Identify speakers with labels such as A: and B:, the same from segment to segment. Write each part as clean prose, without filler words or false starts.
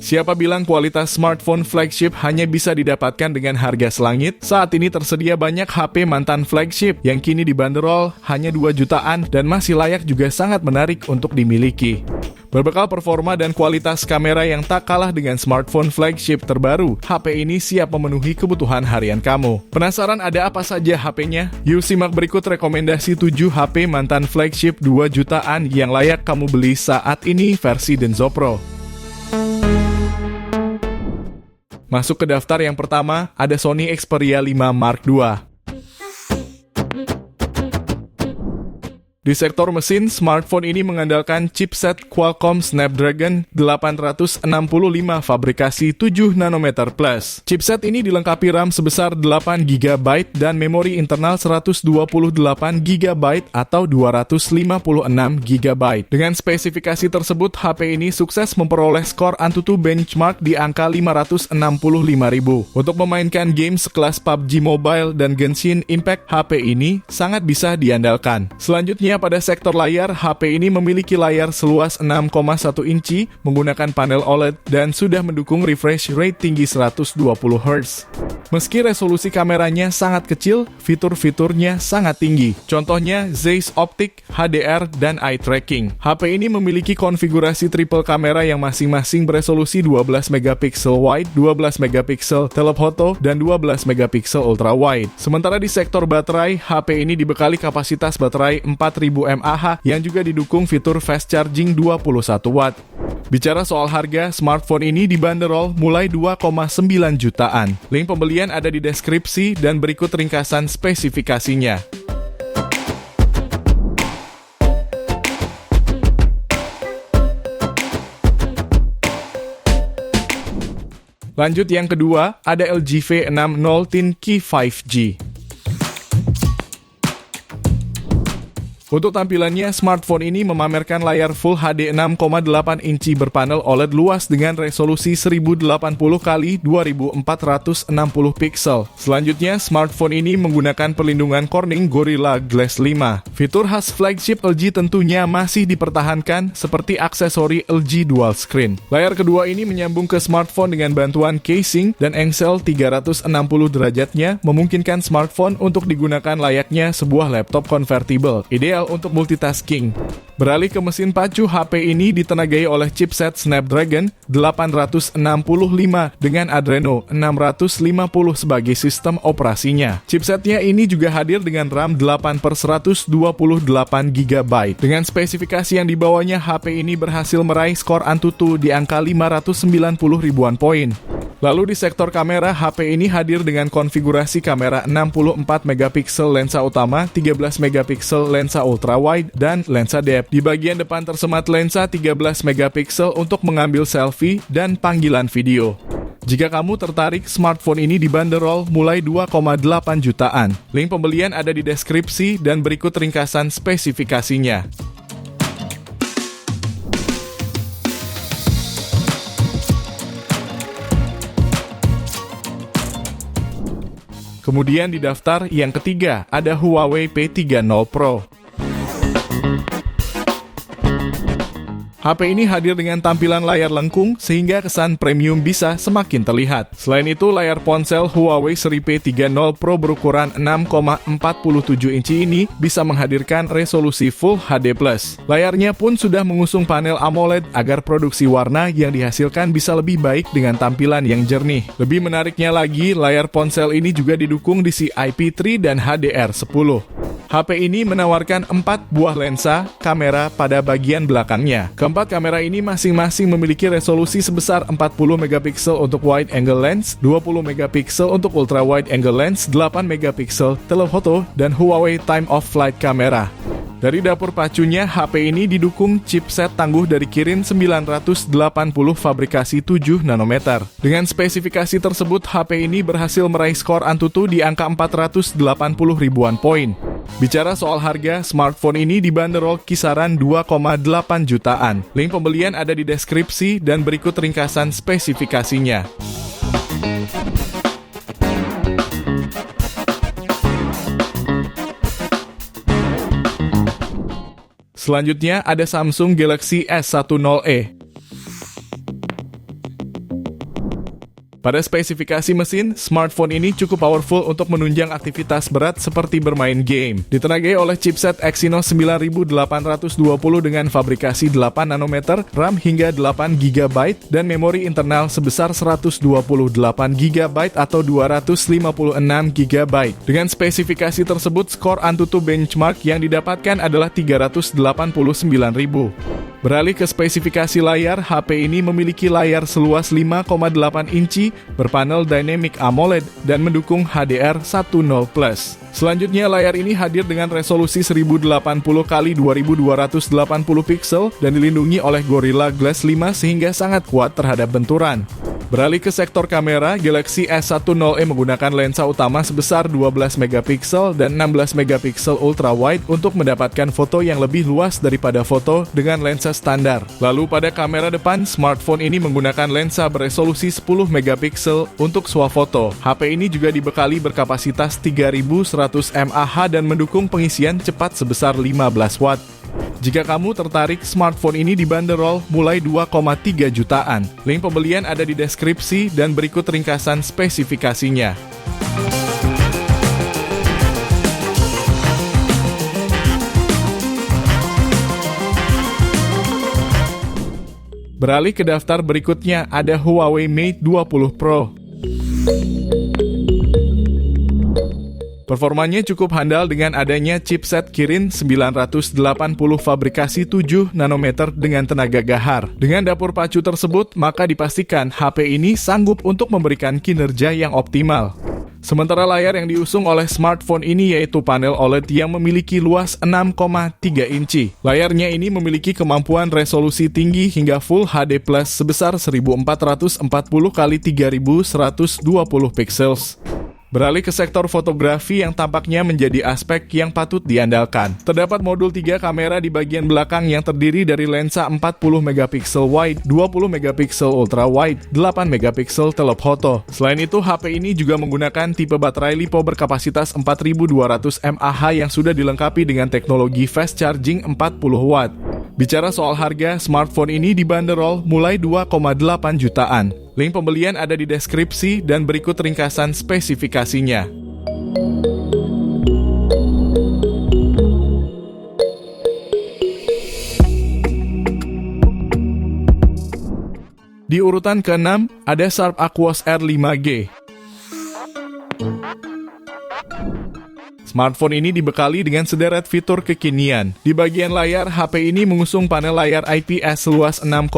A: Siapa bilang kualitas smartphone flagship hanya bisa didapatkan dengan harga selangit? Saat ini tersedia banyak HP mantan flagship yang kini dibanderol hanya 2 jutaan dan masih layak juga sangat menarik untuk dimiliki. Berbekal performa dan kualitas kamera yang tak kalah dengan smartphone flagship terbaru, HP ini siap memenuhi kebutuhan harian kamu. Penasaran ada apa saja HP-nya? Yuk simak berikut rekomendasi 7 HP mantan flagship 2 jutaan yang layak kamu beli saat ini versi Denso Pro. Masuk ke daftar yang pertama, ada Sony Xperia 5 Mark II. Di sektor mesin, smartphone ini mengandalkan chipset Qualcomm Snapdragon 865 fabrikasi 7 nanometer plus. Chipset ini dilengkapi RAM sebesar 8 GB dan memori internal 128 GB atau 256 GB. Dengan spesifikasi tersebut, HP ini sukses memperoleh skor AnTuTu benchmark di angka 565.000. Untuk memainkan game sekelas PUBG Mobile dan Genshin Impact, HP ini sangat bisa diandalkan. Selanjutnya, pada sektor layar, HP ini memiliki layar seluas 6,1 inci menggunakan panel OLED dan sudah mendukung refresh rate tinggi 120 Hz. Meski resolusi kameranya sangat kecil, fitur-fiturnya sangat tinggi. Contohnya Zeiss Optic, HDR, dan eye tracking. HP ini memiliki konfigurasi triple kamera yang masing-masing beresolusi 12 megapiksel wide, 12 megapiksel telephoto, dan 12 megapiksel ultra wide. Sementara di sektor baterai, HP ini dibekali kapasitas baterai 4000 mAh yang juga didukung fitur fast charging 21 watt. Bicara soal harga, smartphone ini dibanderol mulai 2,9 jutaan. Link pembelian ada di deskripsi dan berikut ringkasan spesifikasinya. Lanjut yang kedua, ada LG V60 Tin-Key 5G. Untuk tampilannya, smartphone ini memamerkan layar Full HD 6,8 inci berpanel OLED luas dengan resolusi 1080x2460 piksel. Selanjutnya, smartphone ini menggunakan perlindungan Corning Gorilla Glass 5. Fitur khas flagship LG tentunya masih dipertahankan seperti aksesori LG Dual Screen. Layar kedua ini menyambung ke smartphone dengan bantuan casing dan engsel 360 derajatnya memungkinkan smartphone untuk digunakan layaknya sebuah laptop convertible. Ideal untuk multitasking. Beralih ke mesin pacu, HP ini ditenagai oleh chipset Snapdragon 865 dengan Adreno 650 sebagai sistem operasinya. Chipsetnya ini juga hadir dengan RAM 8/128 GB. Dengan spesifikasi yang dibawanya, HP ini berhasil meraih skor AnTuTu di angka 590 ribuan poin. Lalu di sektor kamera, HP ini hadir dengan konfigurasi kamera 64 megapiksel lensa utama, 13 megapiksel lensa ultrawide, dan lensa depth. Di bagian depan tersemat lensa 13 megapiksel untuk mengambil selfie dan panggilan video. Jika kamu tertarik, smartphone ini dibanderol mulai 2,8 jutaan. Link pembelian ada di deskripsi dan berikut ringkasan spesifikasinya. Kemudian di daftar yang ketiga, ada Huawei P30 Pro. HP ini hadir dengan tampilan layar lengkung sehingga kesan premium bisa semakin terlihat. Selain itu, layar ponsel Huawei seri P30 Pro berukuran 6,47 inci ini bisa menghadirkan resolusi Full HD+. Layarnya pun sudah mengusung panel AMOLED agar produksi warna yang dihasilkan bisa lebih baik dengan tampilan yang jernih. Lebih menariknya lagi, layar ponsel ini juga didukung DCI-P3 dan HDR10. HP ini menawarkan 4 buah lensa kamera pada bagian belakangnya. Keempat kamera ini masing-masing memiliki resolusi sebesar 40 megapiksel untuk wide angle lens, 20 megapiksel untuk ultra wide angle lens, 8 megapiksel telephoto, dan Huawei time of flight kamera. Dari dapur pacunya, HP ini didukung chipset tangguh dari Kirin 980 fabrikasi 7 nanometer. Dengan spesifikasi tersebut, HP ini berhasil meraih skor AnTuTu di angka 480 ribuan poin. Bicara soal harga, smartphone ini dibanderol kisaran 2,8 jutaan. Link pembelian ada di deskripsi dan berikut ringkasan spesifikasinya. Selanjutnya ada Samsung Galaxy S10e. Pada spesifikasi mesin, smartphone ini cukup powerful untuk menunjang aktivitas berat seperti bermain game. Ditenagai oleh chipset Exynos 9820 dengan fabrikasi 8 nanometer, RAM hingga 8 GB, dan memori internal sebesar 128 GB atau 256 GB. Dengan spesifikasi tersebut, skor Antutu benchmark yang didapatkan adalah 389.000. Beralih ke spesifikasi layar, HP ini memiliki layar seluas 5,8 inci, berpanel Dynamic AMOLED, dan mendukung HDR10+. Selanjutnya, layar ini hadir dengan resolusi 1080x2280 pixel dan dilindungi oleh Gorilla Glass 5 sehingga sangat kuat terhadap benturan. Beralih ke sektor kamera, Galaxy S10e menggunakan lensa utama sebesar 12 megapiksel dan 16 megapiksel ultra wide untuk mendapatkan foto yang lebih luas daripada foto dengan lensa standar. Lalu pada kamera depan, smartphone ini menggunakan lensa beresolusi 10 megapiksel untuk swafoto. HP ini juga dibekali berkapasitas 3100 mAh dan mendukung pengisian cepat sebesar 15 watt. Jika kamu tertarik, smartphone ini dibanderol mulai 2,3 jutaan. Link pembelian ada di deskripsi dan berikut ringkasan spesifikasinya. Beralih ke daftar berikutnya, ada Huawei Mate 20 Pro. Performanya cukup handal dengan adanya chipset Kirin 980 fabrikasi 7 nanometer dengan tenaga gahar. Dengan dapur pacu tersebut, maka dipastikan HP ini sanggup untuk memberikan kinerja yang optimal. Sementara layar yang diusung oleh smartphone ini yaitu panel OLED yang memiliki luas 6,3 inci. Layarnya ini memiliki kemampuan resolusi tinggi hingga Full HD Plus sebesar 1440x3120 pixels. Beralih ke sektor fotografi yang tampaknya menjadi aspek yang patut diandalkan. Terdapat modul 3 kamera di bagian belakang yang terdiri dari lensa 40 megapiksel wide, 20 megapiksel ultra wide, 8 megapiksel telephoto. Selain itu, HP ini juga menggunakan tipe baterai LiPo berkapasitas 4200 mAh yang sudah dilengkapi dengan teknologi fast charging 40 watt. Bicara soal harga, smartphone ini dibanderol mulai 2,8 jutaan. Link pembelian ada di deskripsi dan berikut ringkasan spesifikasinya. Di urutan ke-6, ada Sharp Aquos R 5G. Smartphone ini dibekali dengan sederet fitur kekinian. Di bagian layar, HP ini mengusung panel layar IPS seluas 6,5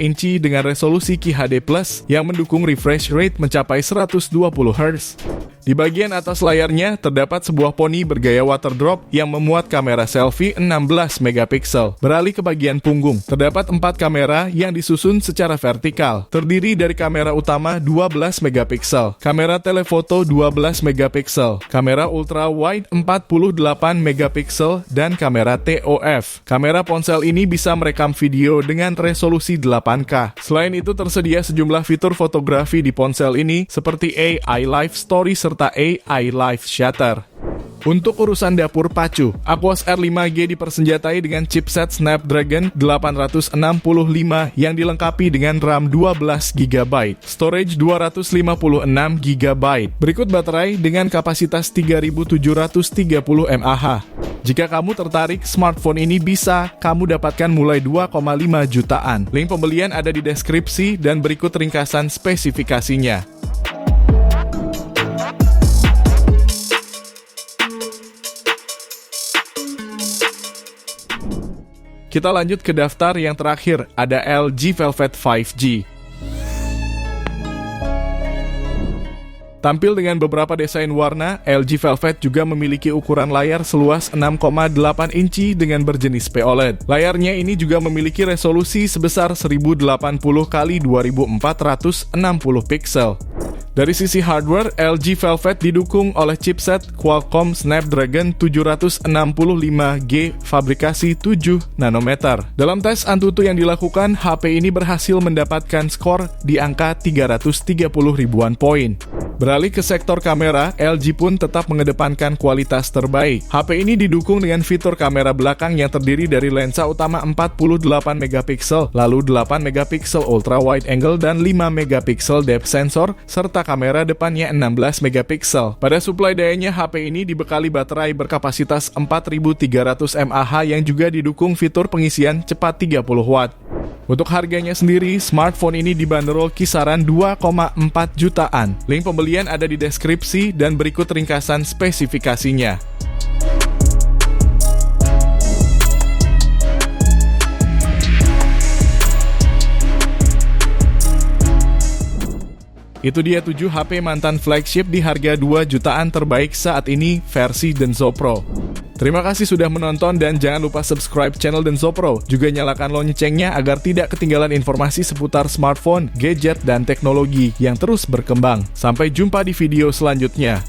A: inci dengan resolusi QHD+ yang mendukung refresh rate mencapai 120 Hz. Di bagian atas layarnya, terdapat sebuah poni bergaya water drop yang memuat kamera selfie 16 megapiksel. Beralih ke bagian punggung, terdapat 4 kamera yang disusun secara vertikal. Terdiri dari kamera utama 12 megapiksel, kamera telefoto 12 megapiksel, kamera ultra wide 48 megapiksel, dan kamera TOF. Kamera ponsel ini bisa merekam video dengan resolusi 8K. Selain itu, tersedia sejumlah fitur fotografi di ponsel ini seperti AI Live Story serta AI Live Shutter. Untuk urusan dapur pacu, Aquos R 5G dipersenjatai dengan chipset Snapdragon 865 yang dilengkapi dengan RAM 12 GB, storage 256 GB. Berikut baterai dengan kapasitas 3730 mAh. Jika kamu tertarik, smartphone ini bisa kamu dapatkan mulai 2,5 jutaan. Link pembelian ada di deskripsi dan berikut ringkasan spesifikasinya. Kita lanjut ke daftar yang terakhir, ada LG Velvet 5G. Tampil dengan beberapa desain warna, LG Velvet juga memiliki ukuran layar seluas 6,8 inci dengan berjenis POLED. Layarnya ini juga memiliki resolusi sebesar 1080x2460 pixel. Dari sisi hardware, LG Velvet didukung oleh chipset Qualcomm Snapdragon 765G fabrikasi 7 nanometer. Dalam tes Antutu yang dilakukan, HP ini berhasil mendapatkan skor di angka 330 ribuan poin. Beralih ke sektor kamera, LG pun tetap mengedepankan kualitas terbaik. HP ini didukung dengan fitur kamera belakang yang terdiri dari lensa utama 48 megapiksel, lalu 8 megapiksel ultra wide angle dan 5 megapiksel depth sensor, serta kamera depannya 16 megapiksel. Pada suplai dayanya, HP ini dibekali baterai berkapasitas 4300 mAh yang juga didukung fitur pengisian cepat 30 watt. Untuk harganya sendiri, smartphone ini dibanderol kisaran 2,4 jutaan. Link pembelian ada di deskripsi dan berikut ringkasan spesifikasinya. Itu dia 7 HP mantan flagship di harga 2 jutaan terbaik saat ini versi Denso Pro. Terima kasih sudah menonton dan jangan lupa subscribe channel Denso Pro. Juga nyalakan loncengnya agar tidak ketinggalan informasi seputar smartphone, gadget, dan teknologi yang terus berkembang. Sampai jumpa di video selanjutnya.